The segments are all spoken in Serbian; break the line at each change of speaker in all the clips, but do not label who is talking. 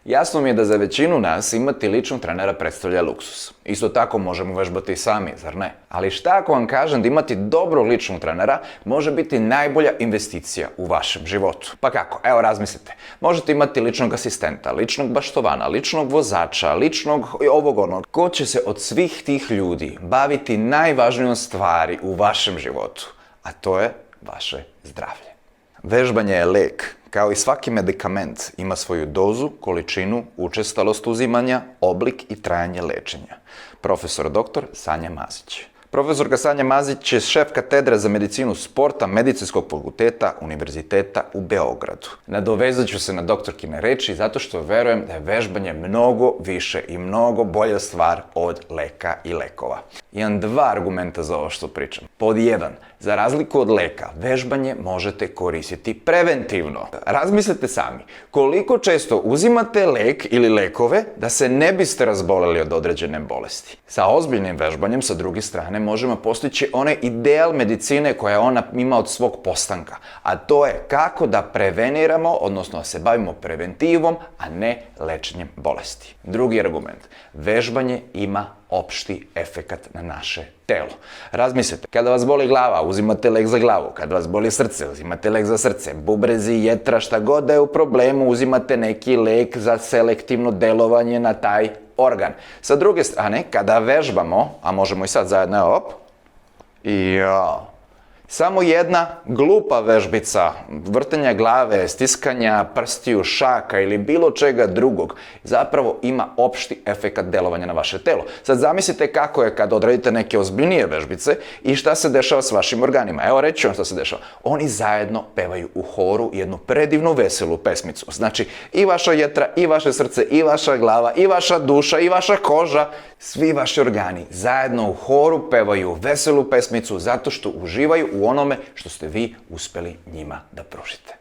Jasno mi je da za većinu nas imati ličnog trenera predstavlja luksus. Isto tako možemo vežbati i sami, zar ne? Ali šta ako vam kažem da imati dobrog ličnog trenera može biti najbolja investicija u vašem životu? Pa kako? Evo razmislite. Možete imati ličnog asistenta, ličnog baštovana, ličnog vozača, ličnog ovog onog. Ko će se od svih tih ljudi baviti najvažnijom stvari u vašem životu? A to je vaše zdravlje. Vežbanje je lek. Kao i svaki medikament ima svoju dozu, količinu, učestalost uzimanja, oblik i trajanje lečenja. Profesor dr. Sanja Mazić. Profesorka Sanja Mazić je šef katedre za medicinu sporta Medicinskog fakulteta Univerziteta u Beogradu. Nadovezat ću se na doktorkine reči zato što verujem da je vežbanje mnogo više i mnogo bolja stvar od leka i lekova. Imam dva argumenta za ovo što pričam. Pod jedan, za razliku od leka, vežbanje možete koristiti preventivno. Razmislite sami, koliko često uzimate lek ili lekove da se ne biste razboleli od određene bolesti. Sa ozbiljnim vežbanjem, sa druge strane, možemo postići onaj ideal medicine koja ona ima od svog postanka, a to je kako da preveniramo, odnosno da se bavimo preventivom, a ne lečenjem bolesti. Drugi argument, vežbanje ima opšti efekat na naše telo. Razmislite, kada vas boli glava, uzimate lek za glavu, kada vas boli srce, uzimate lek za srce, bubrezi, jetra, šta god da je u problemu, uzimate neki lek za selektivno delovanje na taj organ. Sa druge strane, kada vežbamo, a možemo i sad zajedno, samo jedna glupa vežbica, vrtenja glave, stiskanja prstiju, šaka ili bilo čega drugog, zapravo ima opšti efekat delovanja na vaše telo. Sad zamislite kako je kad odradite neke ozbiljnije vežbice i šta se dešava s vašim organima. Evo reći ću vam šta se dešava. Oni zajedno pevaju u horu jednu predivnu veselu pesmicu. Znači i vaša jetra, i vaše srce, i vaša glava, i vaša duša, i vaša koža, svi vaši organi zajedno u horu pevaju veselu pesmicu zato što uživaju u onome što ste vi uspeli njima da pružite.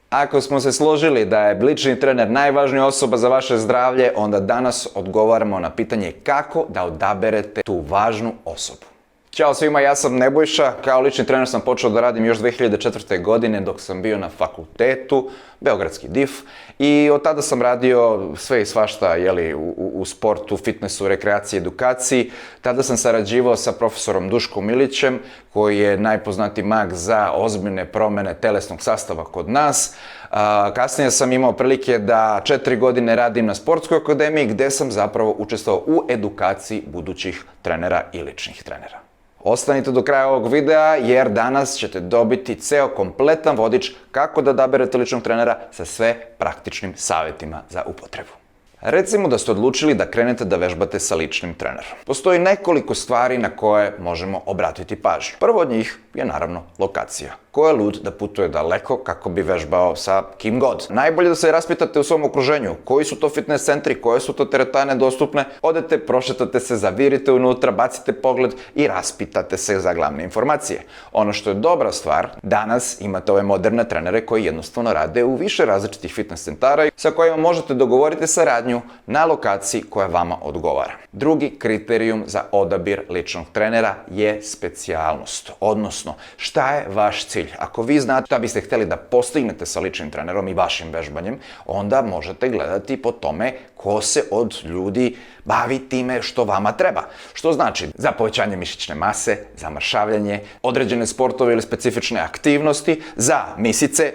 Ako smo se složili da je lični trener najvažnija osoba za vaše zdravlje, onda danas odgovaramo na pitanje kako da odaberete tu važnu osobu. Ćao svima, ja sam Nebojša, kao lični trener sam počeo da radim još 2004. godine dok sam bio na fakultetu, Beogradski DIF, i od tada sam radio sve i svašta u sportu, fitnessu, rekreaciji, edukaciji. Tada sam sarađivao sa profesorom Duškom Milićem, koji je najpoznatiji mag za ozbiljne promene telesnog sastava kod nas. Kasnije sam imao prilike da 4 godine radim na Sportskoj akademiji, gde sam zapravo učestvovao u edukaciji budućih trenera i ličnih trenera. Ostanite do kraja ovog videa jer danas ćete dobiti ceo kompletan vodič kako da odaberete ličnog trenera sa sve praktičnim savjetima za upotrebu. Recimo da ste odlučili da krenete da vežbate sa ličnim trenerom. Postoji nekoliko stvari na koje možemo obratiti pažnju. Prvo od njih je naravno lokacija. Ko je lud da putuje daleko kako bi vežbao sa kim god? Najbolje da se raspitate u svom okruženju. Koji su to fitness centri, koje su to teretane dostupne? Odete, prošetate se, zavirite unutra, bacite pogled i raspitate se za glavne informacije. Ono što je dobra stvar, danas imate ove moderne trenere koji jednostavno rade u više različitih fitness centara sa kojima možete dogovoriti saradnju na lokaciji koja vama odgovara. Drugi kriterijum za odabir ličnog trenera je specijalnost, odnosno šta je vaš cilj. Ako vi znate šta biste htjeli da postignete sa ličnim trenerom i vašim vežbanjem, onda možete gledati po tome ko se od ljudi bavi time što vama treba. Što znači za povećanje mišićne mase, za mršavljanje, određene sportove ili specifične aktivnosti, za misice,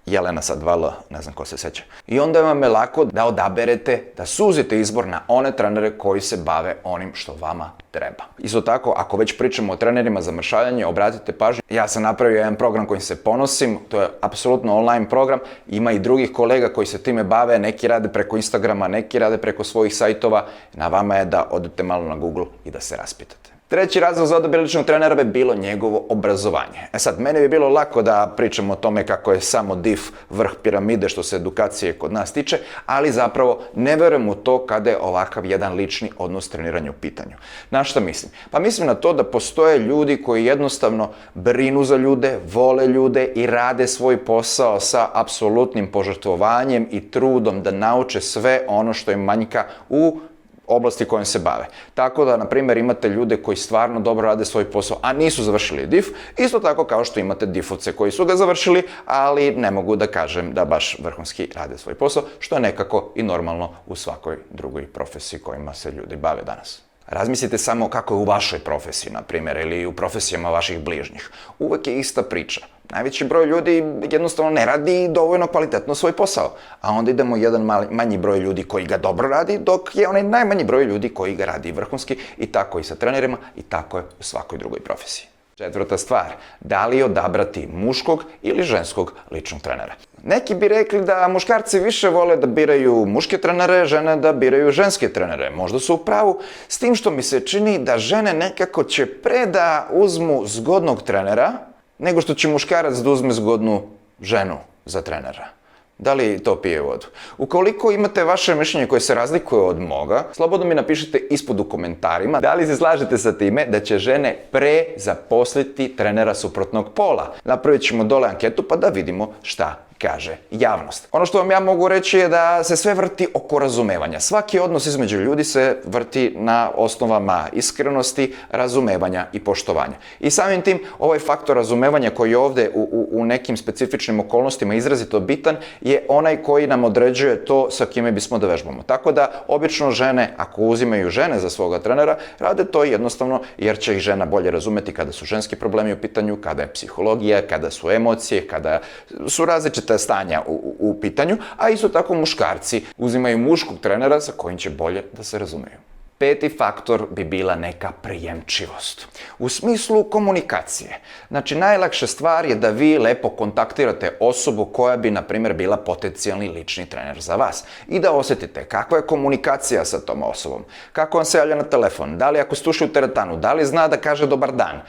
Jelena sa 2L, ne znam ko se seća. I onda vam je lako da odaberete, da suzite izbor na one trenere koji se bave onim što vama treba. Isto tako, ako već pričamo o trenerima za mršavljanje, obratite pažnju. Ja sam napravio jedan program kojim se ponosim, to je apsolutno online program. Ima i drugih kolega koji se time bave, neki rade preko Instagrama, neki rade preko svojih sajtova. Na vama je da odete malo na Google i da se raspitate. Treći razlog za odabir ličnog trenera bi bilo njegovo obrazovanje. Sad, mene bi bilo lako da pričam o tome kako je samo DIF vrh piramide što se edukacije kod nas tiče, ali zapravo ne verujem u to kada je ovakav jedan lični odnos treniranja u pitanju. Na šta mislim? Pa mislim na to da postoje ljudi koji jednostavno brinu za ljude, vole ljude i rade svoj posao sa apsolutnim požrtvovanjem i trudom da nauče sve ono što im manjka u oblasti kojom se bave. Tako da, na primjer, imate ljude koji stvarno dobro rade svoj posao, a nisu završili DIF, isto tako kao što imate DIF-ovce koji su ga završili, ali ne mogu da kažem da baš vrhunski rade svoj posao, što je nekako i normalno u svakoj drugoj profesiji kojima se ljudi bave danas. Razmislite samo kako je u vašoj profesiji, na primjer, ili u profesijama vaših bližnjih. Uvek je ista priča. Najveći broj ljudi jednostavno ne radi dovoljno kvalitetno svoj posao, a onda idemo jedan manji broj ljudi koji ga dobro radi, dok je onaj najmanji broj ljudi koji ga radi vrhunski, i tako i sa trenerima, i tako je u svakoj drugoj profesiji. Četvrta stvar, da li odabrati muškog ili ženskog ličnog trenera? Neki bi rekli da muškarci više vole da biraju muške trenere, žene da biraju ženske trenere. Možda su u pravu, s tim što mi se čini da žene nekako će pre da uzmu zgodnog trenera, nego što će muškarac da uzme zgodnu ženu za trenera. Da li to pije vodu? Ukoliko imate vaše mišljenje koje se razlikuje od moga, slobodno mi napišite ispod u komentarima da li se slažete sa time da će žene pre zaposliti trenera suprotnog pola. Napravit ćemo dole anketu pa da vidimo šta kaže javnost. Ono što vam ja mogu reći je da se sve vrti oko razumevanja. Svaki odnos između ljudi se vrti na osnovama iskrenosti, razumevanja i poštovanja. I samim tim, ovaj faktor razumevanja koji je ovde u nekim specifičnim okolnostima izrazito bitan je onaj koji nam određuje to sa kime bismo da vežbamo. Tako da, obično žene, ako uzimaju žene za svoga trenera, rade to jednostavno jer će ih žena bolje razumeti kada su ženski problemi u pitanju, kada je psihologija, kada su emocije, kada su različite stanja u pitanju, a isto tako muškarci uzimaju muškog trenera sa kojim će bolje da se razumeju. Peti faktor bi bila neka prijemčivost. U smislu komunikacije. Znači, najlakša stvar je da vi lepo kontaktirate osobu koja bi, na primjer, bila potencijalni lični trener za vas. I da osjetite kakva je komunikacija sa tom osobom. Kako vam se javlja na telefon, da li ako ste ušli u teretanu, da li zna da kaže dobar dan,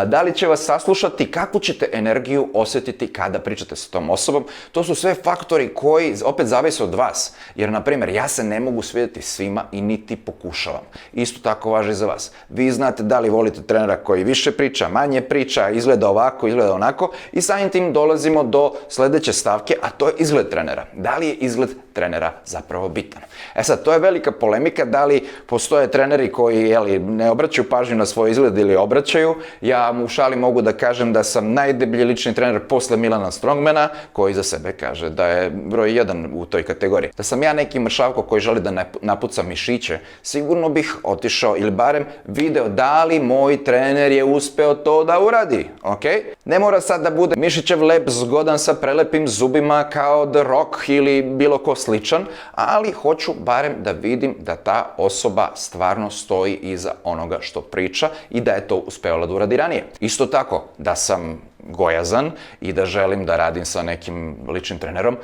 da li će vas saslušati, kakvu ćete energiju osjetiti kada pričate sa tom osobom. To su sve faktori koji opet zavise od vas. Jer, na primjer, ja se ne mogu svidjeti svima i niti pokušavam. Isto tako važi za vas. Vi znate da li volite trenera koji više priča, manje priča, izgleda ovako, izgleda onako, i samim tim dolazimo do sledeće stavke, a to je izgled trenera. Da li je izgled trenera zapravo bitan? E sad, to je velika polemika, da li postoje treneri koji ne obraćaju pažnju na svoj izgled ili obraćaju. Ja u šali mogu da kažem da sam najdeblji lični trener posle Milana Strongmana, koji za sebe kaže da je broj 1 u toj kategoriji. Da sam ja neki mršavko koji želi da napuca mišiće, sigurno bih otišao ili barem video da li moj trener je uspeo to da uradi, ok? Ne mora sad da bude mišićev lep zgodan sa prelepim zubima kao The Rock ili bilo ko sličan, ali hoću barem da vidim da ta osoba stvarno stoji iza onoga što priča i da je to uspela da uradi ranije. Isto tako, da sam gojazan i da želim da radim sa nekim ličnim trenerom,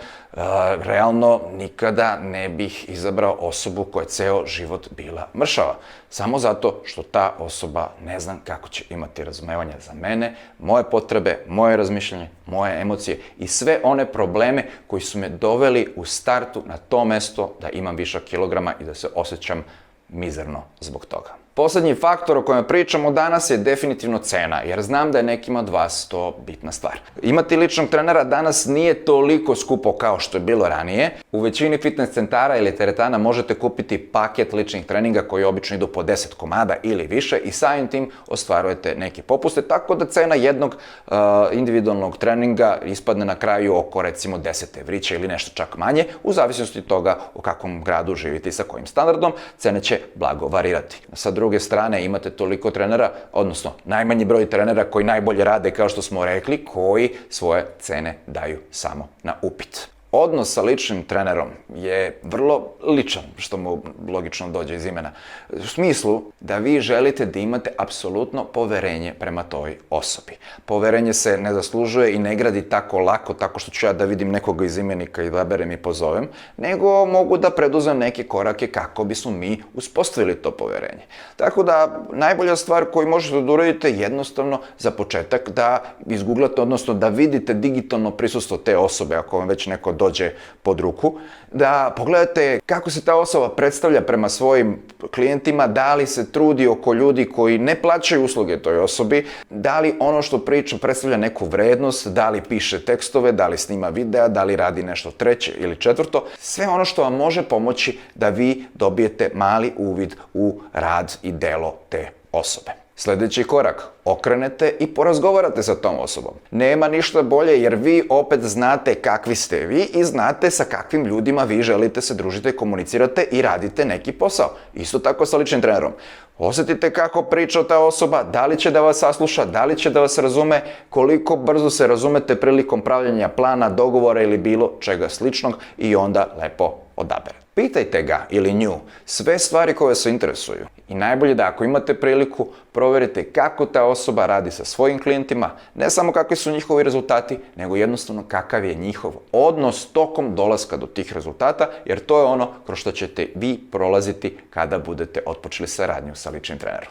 realno nikada ne bih izabrao osobu koja je ceo život bila mršava. Samo zato što ta osoba ne znam kako će imati razumevanja za mene, moje potrebe, moje razmišljanje, moje emocije i sve one probleme koji su me doveli u startu na to mesto da imam višak kilograma i da se osjećam mizerno zbog toga. Poslednji faktor o kojem pričamo danas je definitivno cena, jer znam da je nekima od vas to bitna stvar. Imati ličnog trenera danas nije toliko skupo kao što je bilo ranije. U većini fitness centara ili teretana možete kupiti paket ličnih treninga koji obično idu po 10 komada ili više i samim tim ostvarujete neke popuste, tako da cena jednog individualnog treninga ispadne na kraju oko recimo 10 evrića ili nešto čak manje, u zavisnosti od toga u kakvom gradu živite i sa kojim standardom, cene će blago varirati. Sa druge strane imate toliko trenera, odnosno najmanji broj trenera koji najbolje rade, kao što smo rekli, koji svoje cene daju samo na upit. Odnos sa ličnim trenerom je vrlo ličan, što mu logično dođe iz imena. U smislu da vi želite da imate apsolutno poverenje prema toj osobi. Poverenje se ne zaslužuje i ne gradi tako lako, tako što ću ja da vidim nekoga iz imenika i da berem i pozovem, nego mogu da preduzmem neke korake kako bismo mi uspostavili to poverenje. Tako da, najbolja stvar koju možete da uradite je jednostavno za početak da izguglate, odnosno da vidite digitalno prisustvo te osobe, ako vam već neko dođe pod ruku, da pogledate kako se ta osoba predstavlja prema svojim klijentima, da li se trudi oko ljudi koji ne plaćaju usluge toj osobi, da li ono što priča predstavlja neku vrednost, da li piše tekstove, da li snima videa, da li radi nešto treće ili četvrto, sve ono što vam može pomoći da vi dobijete mali uvid u rad i delo te osobe. Sljedeći korak, okrenete i porazgovarate sa tom osobom. Nema ništa bolje jer vi opet znate kakvi ste vi i znate sa kakvim ljudima vi želite se družite, komunicirate i radite neki posao. Isto tako sa ličnim trenerom. Osjetite kako priča ta osoba, da li će da vas sasluša, da li će da vas razume, koliko brzo se razumete prilikom pravljenja plana, dogovora ili bilo čega sličnog i onda lepo odabere. Pitajte ga ili nju sve stvari koje se interesuju i najbolje da ako imate priliku provjerite kako ta osoba radi sa svojim klijentima, ne samo kakvi su njihovi rezultati, nego jednostavno kakav je njihov odnos tokom dolaska do tih rezultata, jer to je ono kroz što ćete vi prolaziti kada budete otpočeli saradnju sa ličnim trenerom.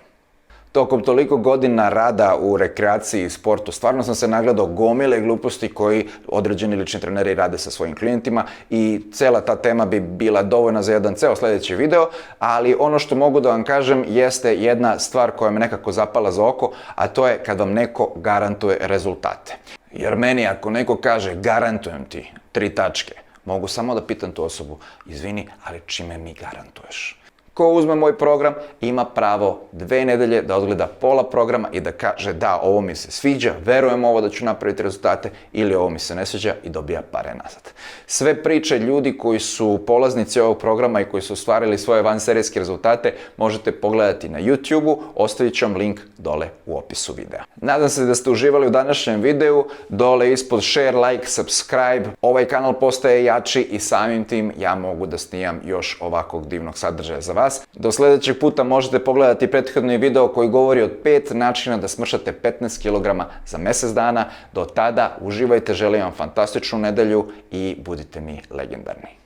Tokom toliko godina rada u rekreaciji i sportu, stvarno sam se nagledao gomile gluposti koji određeni lični treneri rade sa svojim klijentima i cela ta tema bi bila dovoljna za jedan ceo sljedeći video, ali ono što mogu da vam kažem jeste jedna stvar koja me nekako zapala za oko, a to je kad vam neko garantuje rezultate. Jer meni ako neko kaže garantujem ti 3 tačke, mogu samo da pitam tu osobu, izvini, ali čime mi garantuješ? Ko uzme moj program ima pravo 2 nedelje da odgleda pola programa i da kaže da, ovo mi se sviđa, verujem ovo da ću napraviti rezultate ili ovo mi se ne sviđa i dobija pare nazad. Sve priče ljudi koji su polaznici ovog programa i koji su ostvarili svoje vanserijske rezultate možete pogledati na YouTube-u, ostavit ću vam link dole u opisu videa. Nadam se da ste uživali u današnjem videu, dole ispod share, like, subscribe. Ovaj kanal postaje jači i samim tim ja mogu da snimam još ovakvog divnog sadržaja za vas. Do sljedećeg puta možete pogledati prethodni video koji govori od 5 načina da smršate 15 kg za mjesec dana. Do tada uživajte, želim vam fantastičnu nedelju i budite mi legendarni.